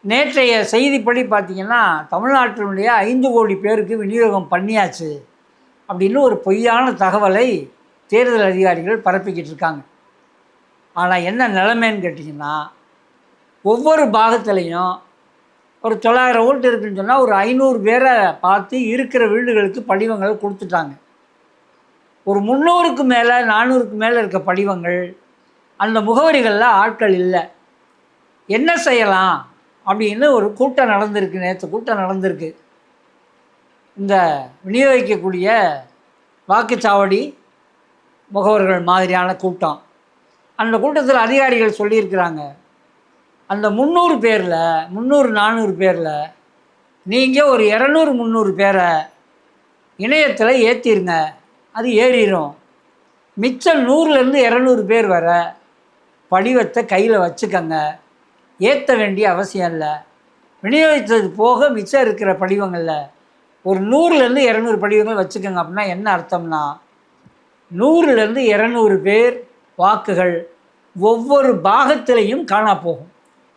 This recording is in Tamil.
நேற்றைய செய்திப்படி பார்த்திங்கன்னா தமிழ்நாட்டினுடைய 5 கோடி பேருக்கு விநியோகம் பண்ணியாச்சு அப்படின்னு ஒரு பொய்யான தகவலை தேர்தல் அதிகாரிகள் பரப்பிக்கிட்டு இருக்காங்க. ஆனால் என்ன நிலைமைன்னு கேட்டிங்கன்னா, ஒவ்வொரு பாகத்துலேயும் ஒரு 900 ஓட்டு இருக்குன்னு சொன்னால் ஒரு 500 பேரை பார்த்து இருக்கிற வீடுகளுக்கு படிவங்கள் கொடுத்துட்டாங்க. ஒரு 300க்கு மேலே 400க்கு மேலே இருக்க படிவங்கள் அந்த முகவரிகளில் ஆட்கள் இல்லை. என்ன செய்யலாம் அப்படின்னு ஒரு கூட்டம் நடந்திருக்கு. நேற்று கூட்டம் நடந்திருக்கு. இந்த விநியோகிக்கக்கூடிய வாக்குச்சாவடி முகவர்கள் மாதிரியான கூட்டம். அந்த கூட்டத்தில் அதிகாரிகள் சொல்லியிருக்கிறாங்க, அந்த 300 பேரில் 300-400 பேரில் நீங்கள் ஒரு 200-300 பேரை இணையத்தில் ஏற்றிருங்க, அது ஏறிடும். மிச்சம் 100-200 பேர் வர படிவத்தை கையில் வச்சுக்கங்க, ஏற்ற வேண்டிய அவசியம் இல்லை. விநியோகித்தது போக மிச்சம் இருக்கிற படிவங்களில் ஒரு 100-200 படிவங்கள் வச்சுக்கோங்க. அப்படின்னா என்ன அர்த்தம்னா, 100-200 பேர் வாக்குகள் ஒவ்வொரு பாகத்திலையும் காணா போகும்.